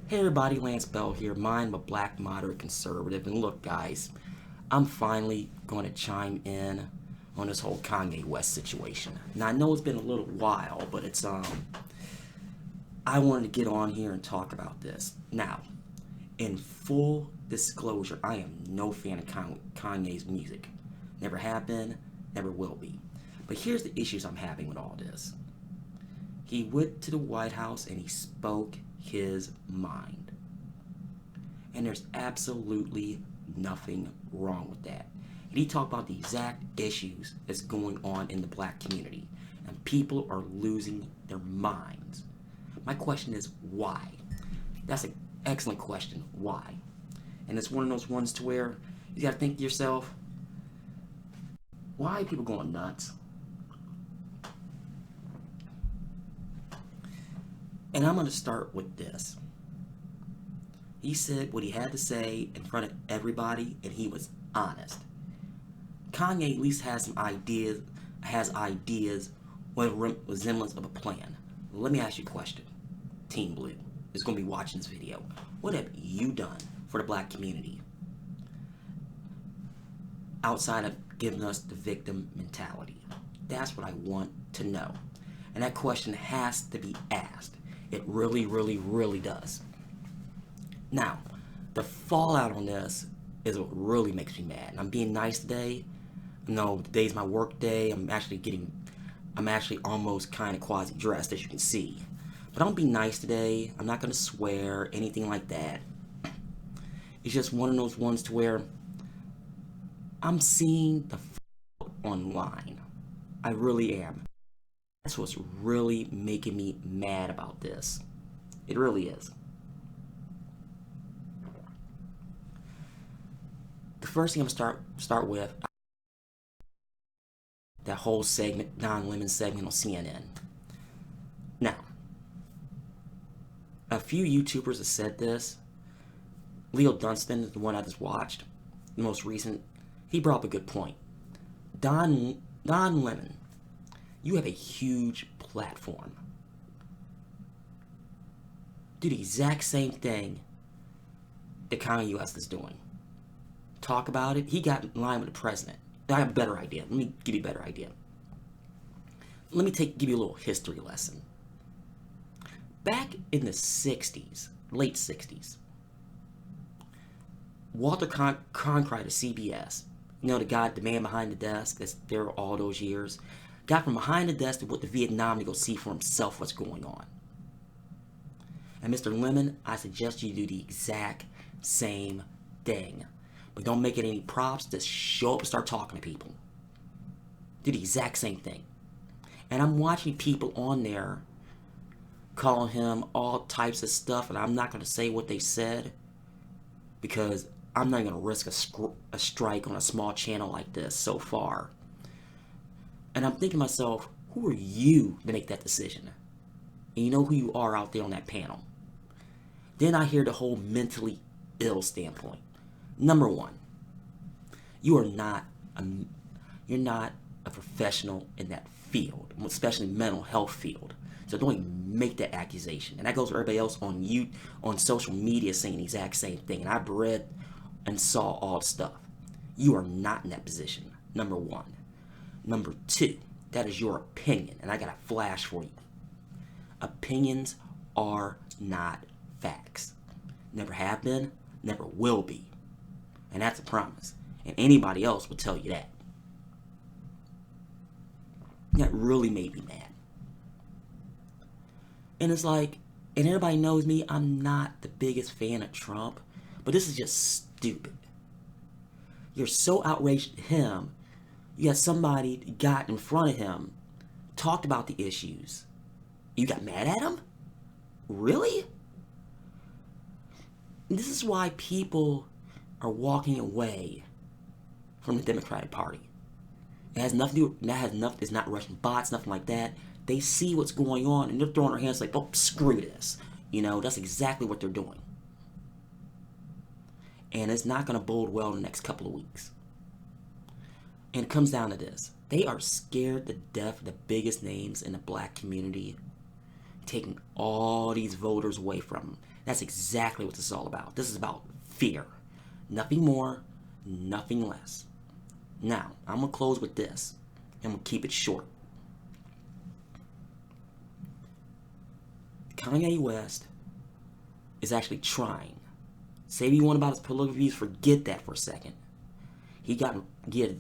Hey everybody, Lance Bell here. I'm a black moderate conservative, and look guys, I'm finally going to chime in on this whole Kayne West situation. Now I know it's been a little while, but I wanted to get on here and talk about this. Now, in full disclosure, I am no fan of Kanye's music. Never have been, never will be. But here's the issues I'm having with all this. He went to the White House and he spoke his mind. And there's absolutely nothing wrong with that. And he talked about the exact issues that's going on in the black community. And people are losing their minds. My question is, why? That's an excellent question. Why? And it's one of those ones to where you gotta think to yourself, why are people going nuts? And I'm going to start with this. He said what he had to say in front of everybody, and he was honest. Kanye at least has some ideas, with a resemblance of a plan. Let me ask you a question. Team Blue is going to be watching this video. What have you done for the black community outside of giving us the victim mentality? That's what I want to know. And that question has to be asked. It really, really, really does. Now, the fallout on this is what really makes me mad. And I'm being nice today. No, today's my work day. I'm actually almost kind of quasi-dressed, as you can see. But I'm gonna be nice today. I'm not gonna swear, anything like that. It's just one of those ones to where I'm seeing the online. I really am. That's what's really making me mad about this. It really is. The first thing I'm gonna start with, that whole segment, Don Lemon segment on CNN. Now, a few YouTubers have said this. Leo Dunstan is the one I just watched, the most recent. He brought up a good point. Don Lemon, you have a huge platform. Do the exact same thing that Kanye West is doing. Talk about it. He got in line with the president. I have a better idea. Let me give you a better idea. Let me give you a little history lesson. Back in the 60s, late 60s, Walter Cronkite of CBS, you know, the man behind the desk that's there all those years, got from behind the desk to went to Vietnam to go see for himself what's going on. And Mr. Lemon, I suggest you do the exact same thing. But don't make it any props, just show up and start talking to people. Do the exact same thing. And I'm watching people on there calling him all types of stuff, and I'm not going to say what they said because I'm not going to risk a strike on a small channel like this so far. And I'm thinking to myself, who are you to make that decision? And you know who you are out there on that panel. Then I hear the whole mentally ill standpoint. Number one, you're not a professional in that field, especially mental health field. So don't even make that accusation. And that goes for everybody else on social media saying the exact same thing. And I've read and saw all the stuff. You are not in that position. Number one. Number two, that is your opinion. And I got a flash for you. Opinions are not facts. Never have been, never will be. And that's a promise. And anybody else will tell you that. That really made me mad. And it's like, and everybody knows me, I'm not the biggest fan of Trump, but this is just stupid. You're so outraged at him, you got somebody got in front of him, talked about the issues. You got mad at him? Really? This is why people are walking away from the Democratic Party. It has nothing to do, it's not Russian bots, nothing like that. They see what's going on and they're throwing their hands like, oh, screw this. You know, that's exactly what they're doing. And it's not going to bode well in the next couple of weeks. And it comes down to this. They are scared to death of the biggest names in the black community, taking all these voters away from them. That's exactly what this is all about. This is about fear. Nothing more, nothing less. Now, I'm going to close with this, and we'll keep it short. Kanye West is actually trying. Say what you want about his political views, forget that for a second. He did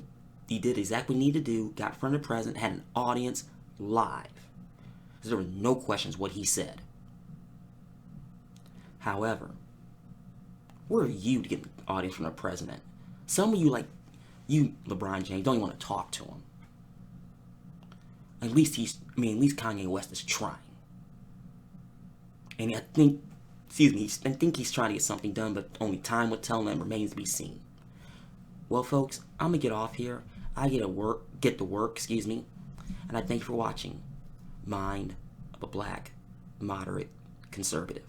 exactly what he needed to do, got in front of the president, had an audience live. There were no questions what he said. However, where are you to get an audience from the president? Some of you, like you, LeBron James, don't even want to talk to him. At least Kanye West is trying. And I think he's trying to get something done, but only time will tell, and remains to be seen. Well, folks, I'm gonna get off here. I get to work, and I thank you for watching Mind of a Black Moderate Conservative.